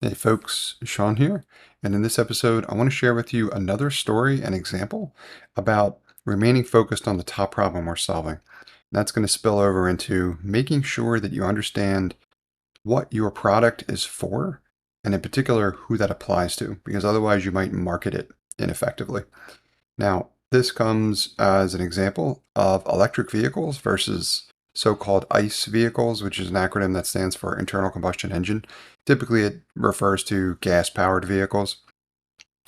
Hey folks, Sean here, and in this episode, I want to share with you another story and example about remaining focused on the top problem we're solving. That's going to spill over into making sure that you understand what your product is for, and in particular, who that applies to, because otherwise you might market it ineffectively. Now, this comes as an example of electric vehicles versus so-called ICE vehicles, which is an acronym that stands for internal combustion engine. Typically, it refers to gas-powered vehicles.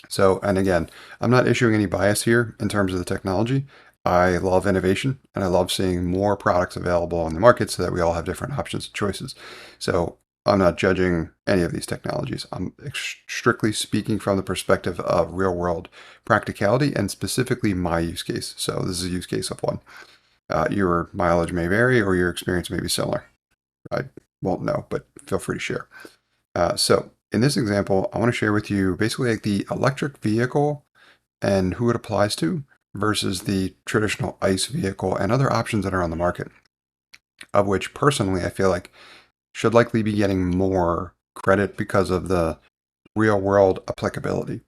So, and again, I'm not issuing any bias here in terms of the technology. I love innovation and I love seeing more products available on the market so that we all have different options and choices. So, I'm not judging any of these technologies. I'm strictly speaking from the perspective of real world practicality and specifically my use case. So, this is a use case of one. Your mileage may vary or your experience may be similar. I won't know, but feel free to share. So in this example, I want to share with you basically like the electric vehicle and who it applies to versus the traditional ICE vehicle and other options that are on the market, of which personally I feel like should likely be getting more credit because of the real world applicability.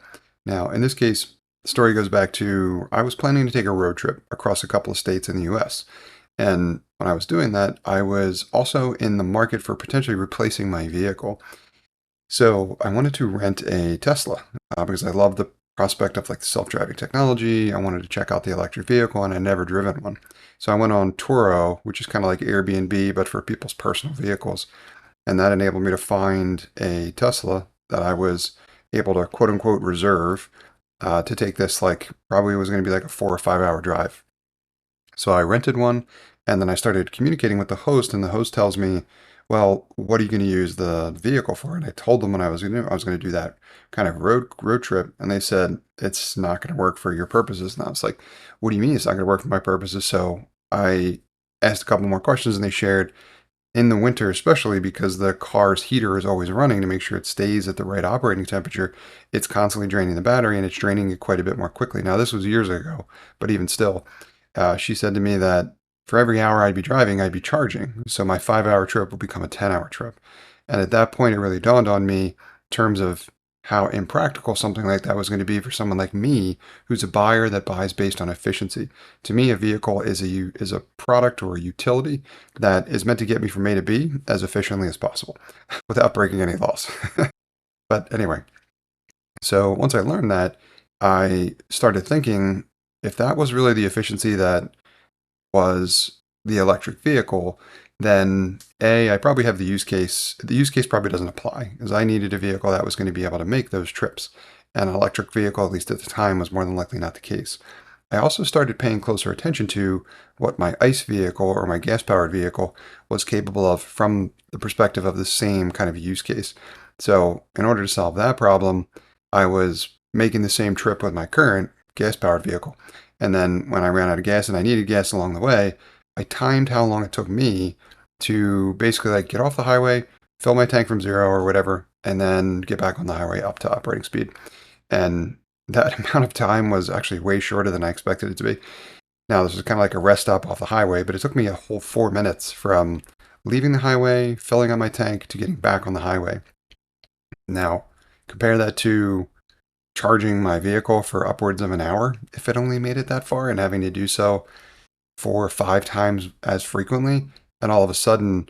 Now, in this case, the story goes back to I was planning to take a road trip across a couple of states in the US. And when I was doing that, I was also in the market for potentially replacing my vehicle. So I wanted to rent a Tesla because I love the prospect of like self-driving technology. I wanted to check out the electric vehicle and I'd never driven one. So I went on Turo, which is kind of like Airbnb, but for people's personal vehicles. And that enabled me to find a Tesla that I was able to quote unquote reserve to take this like probably was going to be like a 4 or 5 hour drive. So I rented one and then I started communicating with the host and the host tells me, well, what are you going to use the vehicle for? And I told them when I was going to do that kind of road trip. And they said, it's not going to work for your purposes. And I was like, what do you mean it's not going to work for my purposes? So I asked a couple more questions and they shared in the winter, especially because the car's heater is always running to make sure it stays at the right operating temperature, it's constantly draining the battery and it's draining it quite a bit more quickly. Now, this was years ago, but even still, she said to me that for every hour I'd be driving, I'd be charging. So my 5 hour trip will become a 10 hour trip. And at that point, it really dawned on me in terms of how impractical something like that was going to be for someone like me, who's a buyer that buys based on efficiency. To me, a vehicle is a product or a utility that is meant to get me from A to B as efficiently as possible without breaking any laws. But anyway, so once I learned that, I started thinking if that was really the efficiency that was the electric vehicle, then A, I probably have the use case. The use case probably doesn't apply because I needed a vehicle that was going to be able to make those trips. And an electric vehicle, at least at the time, was more than likely not the case. I also started paying closer attention to what my ICE vehicle or my gas powered vehicle was capable of from the perspective of the same kind of use case. So, in order to solve that problem, I was making the same trip with my current gas powered vehicle. And then when I ran out of gas and I needed gas along the way, I timed how long it took me to basically like get off the highway, fill my tank from zero or whatever, and then get back on the highway up to operating speed. And that amount of time was actually way shorter than I expected it to be. Now, this was kind of like a rest stop off the highway, but it took me a whole 4 minutes from leaving the highway, filling up my tank, to getting back on the highway. Now, compare that to charging my vehicle for upwards of an hour if it only made it that far and having to do so 4 or 5 times as frequently. And all of a sudden,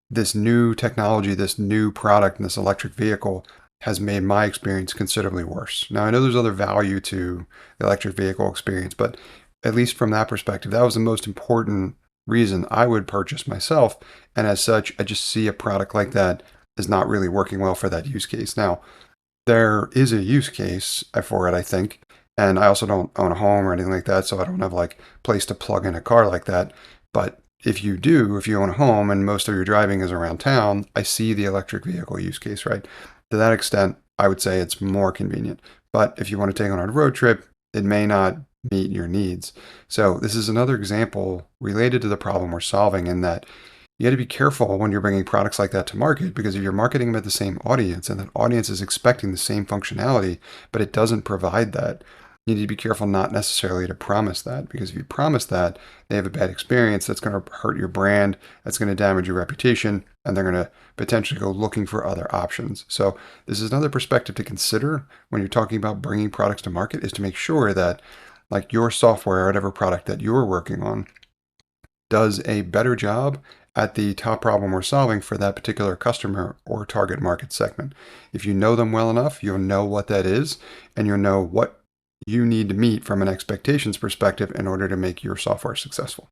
this new technology, this new product, and this electric vehicle has made my experience considerably worse. Now, I know there's other value to the electric vehicle experience, but at least from that perspective, that was the most important reason I would purchase myself. And as such, I just see a product like that is not really working well for that use case. Now, there is a use case for it, I think. And I also don't own a home or anything like that, so I don't have like place to plug in a car like that. But if you do, if you own a home and most of your driving is around town, I see the electric vehicle use case, right? To that extent, I would say it's more convenient. But if you want to take on a road trip, it may not meet your needs. So this is another example related to the problem we're solving in that you got to be careful when you're bringing products like that to market because if you're marketing them at the same audience and that audience is expecting the same functionality, but it doesn't provide that, you need to be careful not necessarily to promise that because if you promise that, they have a bad experience, that's going to hurt your brand, that's going to damage your reputation, and they're going to potentially go looking for other options. So this is another perspective to consider when you're talking about bringing products to market, is to make sure that like your software or whatever product that you're working on does a better job at the top problem we're solving for that particular customer or target market segment. If you know them well enough, you'll know what that is, and you'll know what you need to meet from an expectations perspective in order to make your software successful.